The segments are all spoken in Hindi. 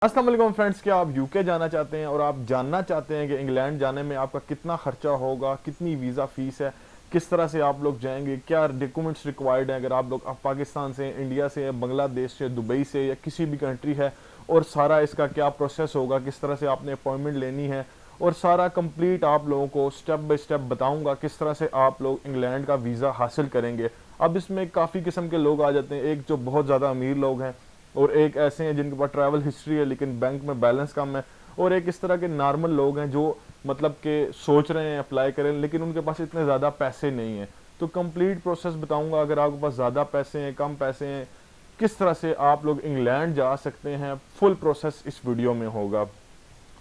अस्सलाम वालेकुम फ्रेंड्स, क्या आप यूके जाना चाहते हैं और आप जानना चाहते हैं कि इंग्लैंड जाने में आपका कितना खर्चा होगा, कितनी वीज़ा फ़ीस है, किस तरह से आप लोग जाएंगे, क्या डॉक्यूमेंट्स रिक्वायर्ड हैं अगर आप लोग पाकिस्तान से, इंडिया से, बांग्लादेश से, दुबई से या किसी भी कंट्री है, और सारा इसका क्या प्रोसेस होगा, किस तरह से आपने अपॉइंटमेंट लेनी है और सारा कंप्लीट आप लोगों को स्टेप बाय स्टेप बताऊंगा किस तरह से आप लोग इंग्लैंड का वीज़ा हासिल करेंगे। अब इसमें काफ़ी किस्म के लोग आ जाते हैं, एक जो बहुत ज़्यादा अमीर लोग हैं और एक ऐसे हैं जिनके पास ट्रैवल हिस्ट्री है लेकिन बैंक में बैलेंस कम है, और एक इस तरह के नॉर्मल लोग हैं जो मतलब के सोच रहे हैं अप्लाई करें लेकिन उनके पास इतने ज़्यादा पैसे नहीं हैं। तो कंप्लीट प्रोसेस बताऊंगा, अगर आपके पास ज़्यादा पैसे हैं, कम पैसे हैं, किस तरह से आप लोग इंग्लैंड जा सकते हैं, फुल प्रोसेस इस वीडियो में होगा।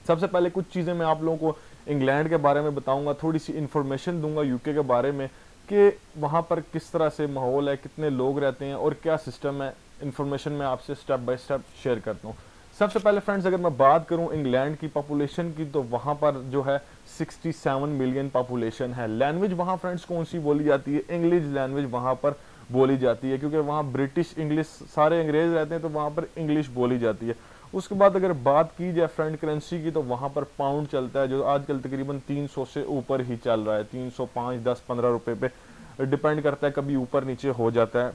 सबसे पहले कुछ चीज़ें मैं आप लोगों को इंग्लैंड के बारे में बताऊंगा, थोड़ी सी इन्फॉर्मेशन दूंगा यूके के बारे में कि वहाँ पर किस तरह से माहौल है, कितने लोग रहते हैं और क्या सिस्टम है। इन्फॉर्मेशन मैं आपसे स्टेप बाय स्टेप शेयर करता हूँ। सबसे पहले फ्रेंड्स, अगर मैं बात करूँ इंग्लैंड की पॉपुलेशन की, तो वहाँ पर जो है 67 मिलियन पॉपुलेशन है। लैंग्वेज वहाँ फ्रेंड्स कौन सी बोली जाती है? इंग्लिश लैंग्वेज वहाँ पर बोली जाती है, क्योंकि वहाँ ब्रिटिश इंग्लिश, सारे अंग्रेज रहते हैं तो वहाँ पर इंग्लिश बोली जाती है। उसके बाद अगर बात की जाए फ्रेंड करेंसी की, तो वहाँ पर पाउंड चलता है जो आजकल तकरीबन 300 से ऊपर ही चल रहा है, 305, 10, 15 रुपए पे डिपेंड करता है, कभी ऊपर नीचे हो जाता है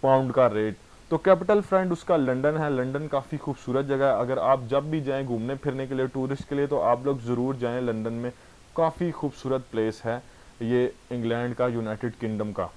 पाउंड का रेट। तो कैपिटल फ्रेंड उसका लंदन है। लंदन काफ़ी खूबसूरत जगह है, अगर आप जब भी जाएं घूमने फिरने के लिए, टूरिस्ट के लिए, तो आप लोग ज़रूर जाएं लंदन में। काफ़ी खूबसूरत प्लेस है ये इंग्लैंड का, यूनाइटेड किंगडम का।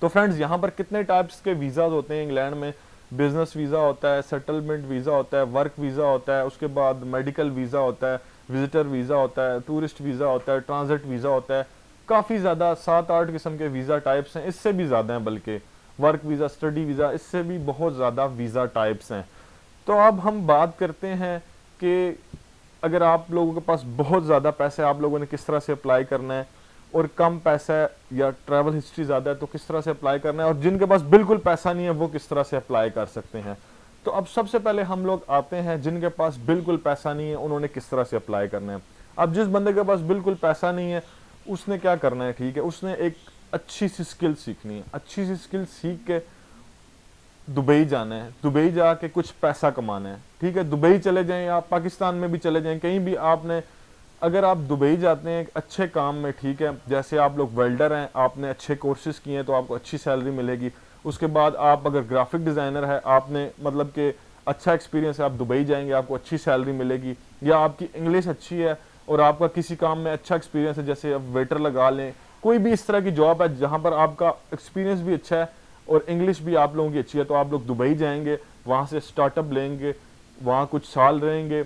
तो फ्रेंड्स, यहाँ पर कितने टाइप्स के वीज़ाज होते हैं इंग्लैंड में? बिजनेस वीज़ा होता है, सेटलमेंट वीज़ा होता है, वर्क वीज़ा होता है, उसके बाद मेडिकल वीज़ा होता है, विजिटर वीज़ा होता है, टूरिस्ट वीज़ा होता है, ट्रांजिट वीज़ा होता है। काफ़ी ज़्यादा 7-8 किस्म के वीज़ा टाइप्स हैं, इससे भी ज़्यादा हैं बल्कि। वर्क वीज़ा, स्टडी वीज़ा, इससे भी बहुत ज़्यादा वीज़ा टाइप्स हैं। तो अब हम बात करते हैं कि अगर आप लोगों के पास बहुत ज़्यादा पैसे, आप लोगों ने किस तरह से अप्लाई करना है, और कम पैसा है या ट्रैवल हिस्ट्री ज़्यादा है तो किस तरह से अप्लाई करना है, और जिनके पास बिल्कुल पैसा नहीं है वो किस तरह से अप्लाई कर सकते हैं। तो अब सबसे पहले हम लोग आते हैं जिनके पास बिल्कुल पैसा नहीं है, उन्होंने किस तरह से अप्लाई करना है। अब जिस बंदे के पास बिल्कुल पैसा नहीं है उसने क्या करना है, ठीक है, उसने एक अच्छी सी स्किल सीखनी है। अच्छी सी स्किल सीख के दुबई जाना है, दुबई जाके कुछ पैसा कमाना है, ठीक है। दुबई चले जाएं, आप पाकिस्तान में भी चले जाएं, कहीं भी आपने, अगर आप दुबई जाते हैं एक अच्छे काम में, ठीक है, जैसे आप लोग वेल्डर हैं, आपने अच्छे कोर्सेज किए हैं तो आपको अच्छी सैलरी मिलेगी। उसके बाद आप अगर ग्राफिक डिज़ाइनर है, आपने मतलब कि अच्छा एक्सपीरियंस है, आप दुबई जाएंगे आपको अच्छी सैलरी मिलेगी। या आपकी इंग्लिश अच्छी है और आपका किसी काम में अच्छा एक्सपीरियंस है, जैसे आप वेटर लगा लें, कोई भी इस तरह की जॉब है जहाँ पर आपका एक्सपीरियंस भी अच्छा है और इंग्लिश भी आप लोगों की अच्छी है, तो आप लोग दुबई जाएंगे, वहाँ से स्टार्टअप लेंगे, वहाँ कुछ साल रहेंगे,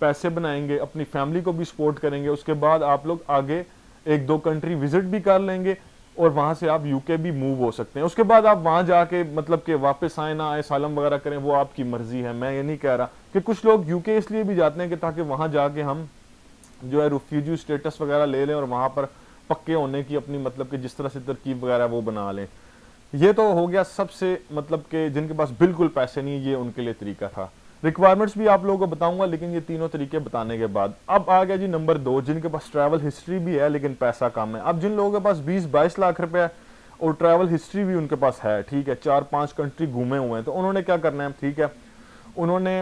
पैसे बनाएंगे, अपनी फैमिली को भी सपोर्ट करेंगे। उसके बाद आप लोग आगे 1-2 कंट्री विजिट भी कर लेंगे और वहाँ से आप यूके भी मूव हो सकते हैं। उसके बाद आप वहाँ जाके मतलब कि वापस आए ना आए, सालम वगैरह करें, वो आपकी मर्जी है। मैं ये नहीं कह रहा कि कुछ लोग यूके इसलिए भी जाते हैं कि ताकि वहाँ जाके हम जो है रिफ्यूजी स्टेटस वगैरह ले लें और वहाँ पर पक्के होने की अपनी मतलब कि जिस तरह से तरकीब वगैरह वो बना लें। ये तो हो गया सबसे मतलब कि जिनके पास बिल्कुल पैसे नहीं, ये उनके लिए तरीका था। रिक्वायरमेंट्स भी आप लोगों को बताऊंगा, लेकिन ये तीनों तरीके बताने के बाद अब आ गया जी नंबर 2, जिनके पास ट्रैवल हिस्ट्री भी है लेकिन पैसा कम है। अब जिन लोगों के पास 20-22 लाख रुपए है और ट्रैवल हिस्ट्री भी उनके पास है, ठीक है, 4-5 कंट्री घूमे हुए हैं, तो उन्होंने क्या करना है, ठीक है, उन्होंने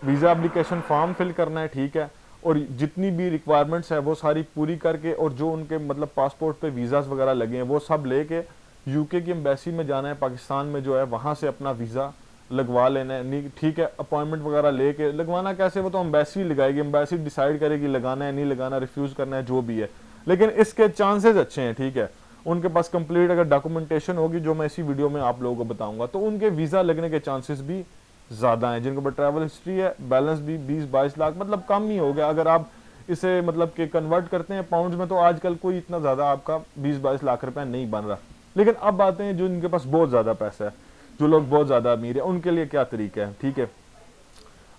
वीज़ा एप्लीकेशन फॉर्म फिल करना है, ठीक है, और जितनी भी रिक्वायरमेंट्स है वो सारी पूरी करके, और जो उनके मतलब पासपोर्ट पे वीज़ास वगैरह लगे हैं वो सब लेके यूके की एम्बेसी में जाना है, पाकिस्तान में जो है वहाँ से अपना वीज़ा लगवा लेना है, ठीक है। अपॉइंटमेंट वगैरह लेके, लगवाना कैसे वो तो एम्बेसी लगाएगी, एम्बेसी डिसाइड करेगी लगाना है नहीं लगाना, रिफ्यूज़ करना है, जो भी है, लेकिन इसके चांसेस अच्छे हैं, ठीक है। उनके पास कंप्लीट अगर डॉक्यूमेंटेशन होगी जो मैं इसी वीडियो में आप लोगों को बताऊंगा, तो उनके वीज़ा लगने के चांसेस भी ज़्यादा है। जिनके ऊपर ट्रैवल हिस्ट्री है, बैलेंस भी 20-22 लाख मतलब कम ही हो गया। अगर आप इसे मतलब कि कन्वर्ट करते हैं पाउंड्स में, तो आजकल कोई इतना ज़्यादा आपका 20-22 लाख रुपए नहीं बन रहा। लेकिन अब आते हैं जो इनके पास बहुत ज़्यादा पैसा है, जो लोग बहुत ज़्यादा अमीर है, उनके लिए क्या तरीका है, ठीक है।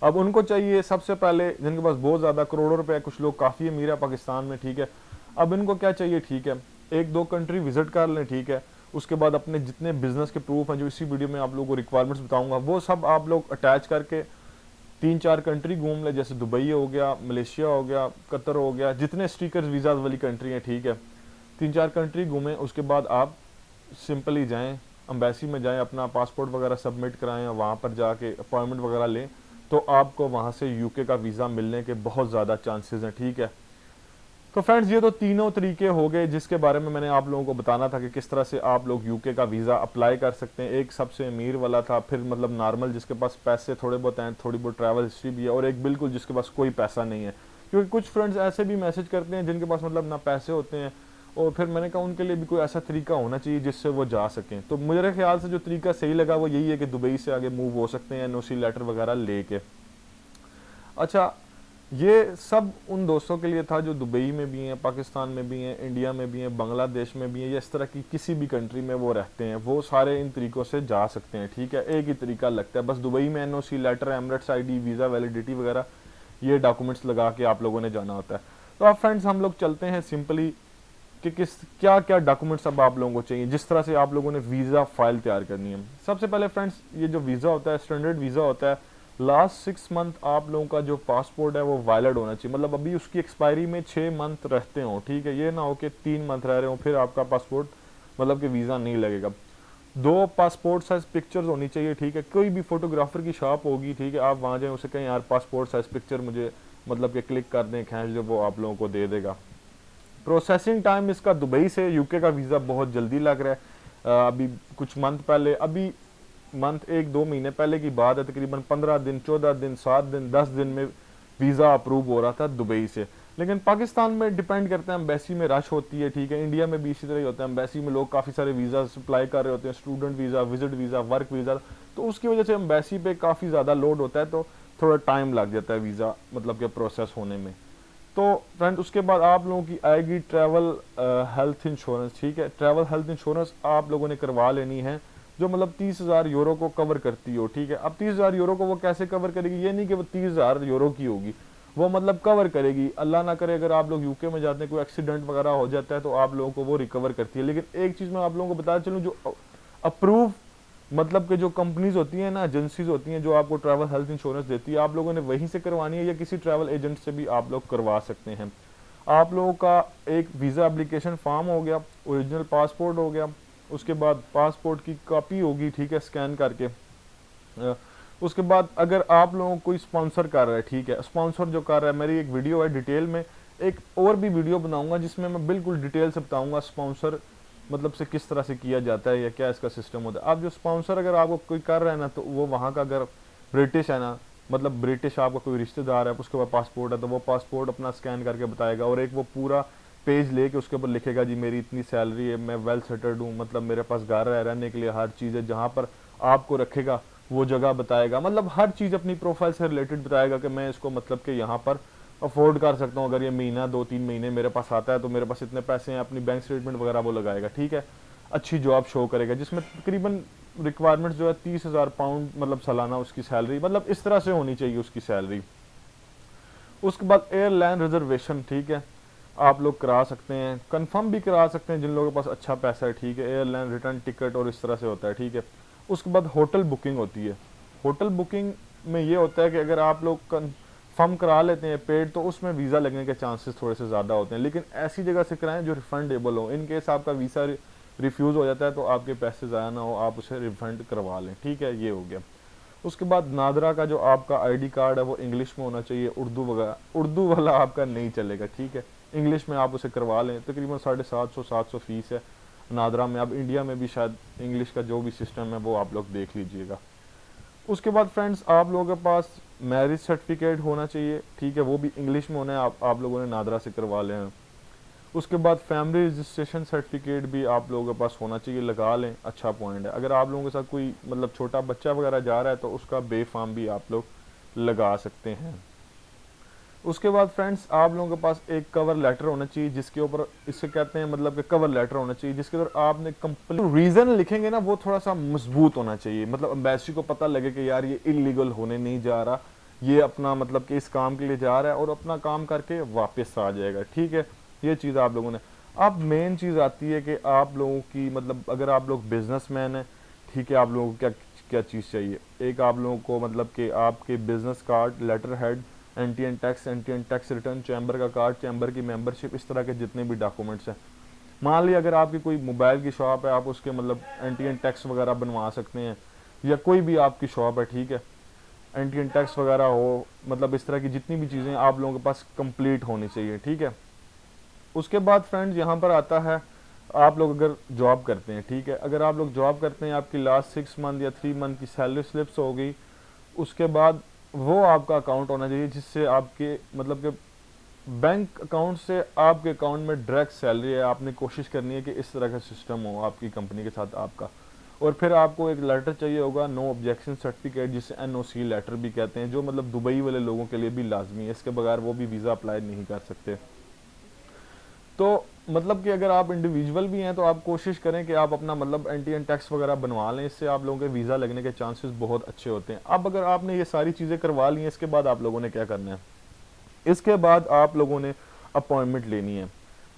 अब उनको चाहिए सबसे पहले, जिनके पास बहुत ज़्यादा करोड़ों रुपए है, कुछ लोग काफ़ी अमीर है पाकिस्तान में, ठीक है। अब इनको क्या चाहिए, ठीक है, 1-2 कंट्री विजिट कर लें, ठीक है। उसके बाद अपने जितने बिजनेस के प्रूफ हैं जो इसी वीडियो में आप लोगों को रिक्वायरमेंट्स बताऊंगा, वो सब आप लोग अटैच करके 3-4 कंट्री घूम ले, जैसे दुबई हो गया, मलेशिया हो गया, कतर हो गया, जितने स्टिकर्स वीज़ा वाली कंट्री हैं, ठीक है, 3-4 कंट्री घूमें। उसके बाद आप सिंपली जाएं, अम्बेसी में जाएं, अपना पासपोर्ट वगैरह सबमिट कराएं, वहाँ पर जाके अपॉइंटमेंट वगैरह लें, तो आपको वहाँ से यूके का वीज़ा मिलने के बहुत ज़्यादा चांसेस हैं, ठीक है। तो फ्रेंड्स ये तो तीनों तरीके हो गए जिसके बारे में मैंने आप लोगों को बताना था कि किस तरह से आप लोग यूके का वीज़ा अप्लाई कर सकते हैं। एक सबसे अमीर वाला था, फिर मतलब नॉर्मल जिसके पास पैसे थोड़े बहुत हैं, थोड़ी बहुत ट्रैवल हिस्ट्री भी है, और एक बिल्कुल जिसके पास कोई पैसा नहीं है। क्योंकि कुछ फ्रेंड्स ऐसे भी मैसेज करते हैं जिनके पास मतलब ना पैसे होते हैं, और फिर मैंने कहा उनके लिए भी कोई ऐसा तरीका होना चाहिए जिससे वो जा सकें। तो मेरे ख्याल से जो तरीका सही लगा वो यही है कि दुबई से आगे मूव हो सकते हैं एनओसी लेटर वगैरह लेके। अच्छा, ये सब उन दोस्तों के लिए था जो दुबई में भी हैं, पाकिस्तान में भी हैं, इंडिया में भी हैं, बांग्लादेश में भी हैं, या इस तरह की किसी भी कंट्री में वो रहते हैं, वो सारे इन तरीक़ों से जा सकते हैं, ठीक है। एक ही तरीका लगता है, बस दुबई में NOC letter, Emirates ID, visa validity वगैरह ये डॉक्यूमेंट्स लगा के आप लोगों ने जाना होता है। तो आप फ्रेंड्स हम लोग चलते हैं सिंपली कि क्या क्या डॉक्यूमेंट्स अब आप लोगों को चाहिए जिस तरह से आप लोगों ने वीज़ा फाइल तैयार करनी है। सबसे पहले फ्रेंड्स ये जो वीज़ा होता है स्टैंडर्ड वीज़ा होता है, लास्ट 6 मंथ आप लोगों का जो पासपोर्ट है वो वैलिड होना चाहिए, मतलब अभी उसकी एक्सपायरी में 6 मंथ रहते हो, ठीक है। ये ना हो कि 3 मंथ रह रहे हो फिर आपका पासपोर्ट मतलब कि वीज़ा नहीं लगेगा। 2 पासपोर्ट साइज पिक्चर्स होनी चाहिए, ठीक है। कोई भी फोटोग्राफर की शॉप होगी, ठीक है, आप वहाँ जाएँ उसे कहें यार पासपोर्ट साइज पिक्चर मुझे मतलब कि क्लिक कर दें, खींच जो वो आप लोगों को दे देगा। प्रोसेसिंग टाइम इसका दुबई से यूके का वीज़ा बहुत जल्दी लग रहा है। अभी कुछ मंथ पहले, अभी मंथ 1-2 महीने पहले की बात है, तकरीबन 15 दिन, 14 दिन, 7 दिन, 10 दिन में वीज़ा अप्रूव हो रहा था दुबई से। लेकिन पाकिस्तान में डिपेंड करता है, एम्बेसी में रश होती है, ठीक है। इंडिया में भी इसी तरह ही होता है, एम्बेसी में लोग काफ़ी सारे वीज़ा अप्लाई कर रहे होते हैं, student visa, visit visa, work visa, तो उसकी वजह से एम्बेसी पे काफ़ी ज़्यादा लोड होता है, तो थोड़ा टाइम लग जाता है वीज़ा मतलब कि प्रोसेस होने में। तो फ्रेंड उसके बाद आप लोगों की आएगी ट्रैवल हेल्थ इंश्योरेंस, ठीक है। ट्रैवल हेल्थ इंश्योरेंस आप लोगों ने करवा लेनी है, जो मतलब 30,000 यूरो को कवर करती हो, ठीक है। अब 30,000 यूरो को वो कैसे कवर करेगी, ये नहीं कि वो 30,000 यूरो की होगी, वो मतलब कवर करेगी। अल्लाह ना करे अगर आप लोग यूके में जाते हैं कोई एक्सीडेंट वगैरह हो जाता है तो आप लोगों को वो रिकवर करती है। लेकिन एक चीज़ मैं आप लोगों को बताना चलूँ, जो अप्रूव मतलब कि जो कंपनीज होती हैं ना, एजेंसीज होती हैं जो आपको ट्रैवल हेल्थ इंश्योरेंस देती है, आप लोगों ने वहीं से करवानी है या किसी ट्रैवल एजेंट से भी आप लोग करवा सकते हैं। आप लोगों का एक वीज़ा एप्लीकेशन फॉर्म हो गया, ओरिजिनल पासपोर्ट हो गया, उसके बाद पासपोर्ट की कॉपी होगी, ठीक है, स्कैन करके। उसके बाद अगर आप लोगों को कोई स्पॉन्सर कर रहा है, ठीक है, स्पॉन्सर जो कर रहा है, मेरी एक वीडियो है डिटेल में, एक और भी वीडियो बनाऊंगा जिसमें मैं बिल्कुल डिटेल से बताऊंगा स्पॉन्सर मतलब से किस तरह से किया जाता है या क्या इसका सिस्टम होता है। आप जो स्पॉन्सर अगर आपको कोई कर रहा है ना, तो वो वहाँ का अगर ब्रिटिश है ना, मतलब ब्रिटिश आपका कोई रिश्तेदार है, उसके पास पासपोर्ट है, तो वो पासपोर्ट अपना स्कैन करके बताएगा, और एक वो पूरा पेज लेके उसके ऊपर लिखेगा जी मेरी इतनी सैलरी है, मैं वेल सेटल्ड हूँ, मतलब मेरे पास घर है, रहने के लिए हर चीज़ है, जहाँ पर आपको रखेगा वो जगह बताएगा, मतलब हर चीज़ अपनी प्रोफाइल से रिलेटेड बताएगा कि मैं इसको मतलब कि यहाँ पर अफोर्ड कर सकता हूँ, अगर ये महीना 2-3 महीने मेरे पास आता है तो मेरे पास इतने पैसे हैं, अपनी बैंक स्टेटमेंट वगैरह वो लगाएगा, ठीक है। अच्छी जॉब शो करेगा जिसमें तकरीबन रिक्वायरमेंट जो है 30,000 पाउंड मतलब सालाना उसकी सैलरी, मतलब इस तरह से होनी चाहिए उसकी सैलरी। उसके बाद एयरलाइन रिजर्वेशन, ठीक है, आप लोग करा सकते हैं, कंफर्म भी करा सकते हैं जिन लोगों के पास अच्छा पैसा है, ठीक है। एयरलाइन रिटर्न टिकट और इस तरह से होता है, ठीक है। उसके बाद होटल बुकिंग होती है। होटल बुकिंग में ये होता है कि अगर आप लोग कंफर्म करा लेते हैं पेड, तो उसमें वीज़ा लगने के चांसेस थोड़े से ज़्यादा होते हैं, लेकिन ऐसी जगह से कराएं जो रिफंडेबल हो। इन केस आपका वीज़ा रिफ्यूज़ हो जाता है तो आपके पैसे ज़ाया ना हो, आप उसे रिफंड करवा लें, ठीक है। ये हो गया। उसके बाद नादरा का जो आपका आईडी कार्ड है वो इंग्लिश में होना चाहिए, उर्दू वगैरह उर्दू वाला आपका नहीं चलेगा, ठीक है। इंग्लिश में आप उसे करवा लें, तकरीबन 750-700 फीस है नादरा में। अब इंडिया में भी शायद इंग्लिश का जो भी सिस्टम है वो आप लोग देख लीजिएगा। उसके बाद फ्रेंड्स आप लोगों के पास मैरिज सर्टिफिकेट होना चाहिए, ठीक है, वो भी इंग्लिश में होना है, आप लोगों ने नादरा से करवा लें। उसके बाद फैमिली रजिस्ट्रेशन सर्टिफिकेट भी आप लोगों के पास होना चाहिए, लगा लें, अच्छा पॉइंट है। अगर आप लोगों के साथ कोई मतलब छोटा बच्चा वगैरह जा रहा है तो उसका बे फॉर्म भी आप लोग लगा सकते हैं। उसके बाद फ्रेंड्स आप लोगों के पास एक कवर लेटर होना चाहिए जिसके ऊपर, इसे कहते हैं मतलब कि कवर लेटर होना चाहिए जिसके ऊपर आपने कंप्लीट रीज़न लिखेंगे ना, वो थोड़ा सा मजबूत होना चाहिए, मतलब एम्बेसी को पता लगे कि यार ये इलीगल होने नहीं जा रहा, ये अपना मतलब कि इस काम के लिए जा रहा है और अपना काम करके वापस आ जाएगा, ठीक है। ये चीज़ आप लोगों ने, अब मेन चीज़ आती है कि आप लोगों की मतलब अगर आप लोग बिजनेसमैन हैं, ठीक है, आप लोगों को क्या क्या चीज़ चाहिए। एक आप लोगों को मतलब कि आपके business card, letter head, anti tax return, chamber का कार्ड, चैम्बर की मेंबरशिप, इस तरह के जितने भी डॉक्यूमेंट्स हैं। मान लिया अगर आपकी कोई मोबाइल की शॉप है, आप उसके मतलब एंटी टैक्स वगैरह बनवा सकते हैं, या कोई भी आपकी शॉप है, ठीक है। एंटी टैक्स वगैरह हो, मतलब इस तरह की जितनी भी चीज़ें आप लोगों के पास कंप्लीट होनी चाहिए, ठीक है। उसके बाद फ्रेंड्स यहाँ पर आता है, आप लोग अगर जॉब करते हैं, ठीक है, अगर आप लोग जॉब करते हैं, आपकी लास्ट 6 मंथ या 3 मंथ की सैलरी स्लिप्स हो गई, उसके बाद वो आपका अकाउंट होना चाहिए जिससे आपके मतलब कि बैंक अकाउंट से आपके अकाउंट में डायरेक्ट सैलरी है। आपने कोशिश करनी है कि इस तरह का सिस्टम हो आपकी कंपनी के साथ आपका। और फिर आपको एक लेटर चाहिए होगा, नो ऑब्जेक्शन सर्टिफिकेट, जिसे एनओसी लेटर भी कहते हैं, जो मतलब दुबई वाले लोगों के लिए भी लाजमी है, इसके बगैर वो भी वीज़ा अप्लाई नहीं कर सकते। तो मतलब कि अगर आप इंडिविजुअल भी हैं तो आप कोशिश करें कि आप अपना मतलब एंटी टैक्स वगैरह बनवा लें, इससे आप लोगों के वीज़ा लगने के चांसेस बहुत अच्छे होते हैं। अब अगर आपने ये सारी चीज़ें करवा ली हैं, इसके बाद आप लोगों ने क्या करना है, इसके बाद आप लोगों ने अपॉइंटमेंट लेनी है।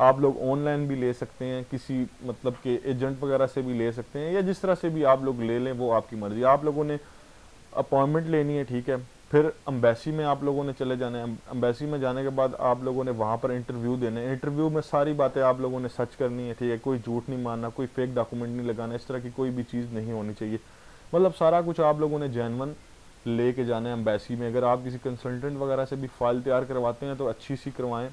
आप लोग ऑनलाइन भी ले सकते हैं, किसी मतलब के एजेंट वगैरह से भी ले सकते हैं, या जिस तरह से भी आप लोग ले लें वो आपकी मर्ज़ी। आप लोगों ने अपॉइंटमेंट लेनी है, ठीक है। फिर अम्बेसी में आप लोगों ने चले जाना है। अम्बेसी में जाने के बाद आप लोगों ने वहाँ पर इंटरव्यू देना है। इंटरव्यू में सारी बातें आप लोगों ने सच करनी है, ठीक है। कोई झूठ नहीं मारना, कोई फेक डॉक्यूमेंट नहीं लगाना, इस तरह की कोई भी चीज़ नहीं होनी चाहिए। मतलब सारा कुछ आप लोगों ने जेन्युइन लेके जाना है अम्बेसी में। अगर आप किसी कंसल्टेंट वगैरह से भी फाइल तैयार करवाते हैं तो अच्छी सी करवाएं,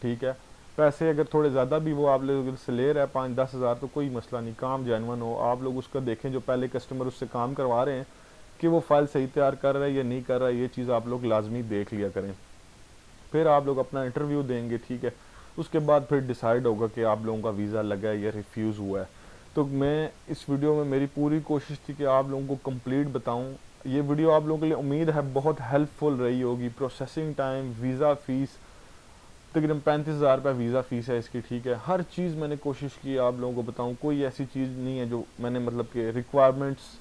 ठीक है। पैसे अगर थोड़े ज़्यादा भी वो आप लोगों से ले रहा है 5-10 हज़ार, तो कोई मसला नहीं, काम जेन्युइन हो। आप लोग उसका देखें, जो पहले कस्टमर उससे काम करवा रहे हैं कि वो फाइल सही तैयार कर रहा है या नहीं कर रहा है, ये चीज़ आप लोग लाजमी देख लिया करें। फिर आप लोग अपना इंटरव्यू देंगे, ठीक है। उसके बाद फिर डिसाइड होगा कि आप लोगों का वीज़ा लगा है या रिफ्यूज़ हुआ है। तो मैं इस वीडियो में मेरी पूरी कोशिश थी कि आप लोगों को कंप्लीट बताऊं। ये वीडियो आप लोगों के लिए उम्मीद है बहुत हेल्पफुल रही होगी। प्रोसेसिंग टाइम, वीज़ा फ़ीस, तकरीबन 35,000 रुपये वीज़ा फ़ीस है इसकी, ठीक है। हर चीज़ मैंने कोशिश की आप लोगों को बताऊं, कोई ऐसी चीज़ नहीं है जो मैंने मतलब कि requirements,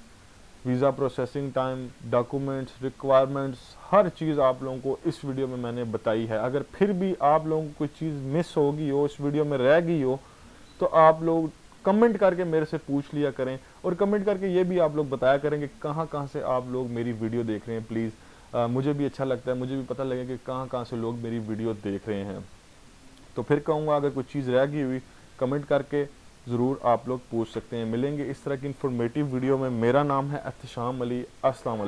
visa processing time, documents, requirements, हर चीज़ आप लोगों को इस वीडियो में मैंने बताई है। अगर फिर भी आप लोगों को कोई चीज़ मिस होगी हो, इस वीडियो में रह गई हो, तो आप लोग कमेंट करके मेरे से पूछ लिया करें। और कमेंट करके ये भी आप लोग बताया करें कि कहाँ कहाँ से आप लोग मेरी वीडियो देख रहे हैं। प्लीज़ मुझे भी अच्छा लगता है, मुझे भी पता लगे कि कहाँ कहाँ से लोग मेरी वीडियो देख रहे हैं। तो फिर कहूँगा, अगर कोई चीज़ रह गई हुई कमेंट करके ज़रूर आप लोग पूछ सकते हैं। मिलेंगे इस तरह की इन्फॉर्मेटिव वीडियो में। मेरा नाम है एहतशाम अली। अस्सलाम वालेकुम।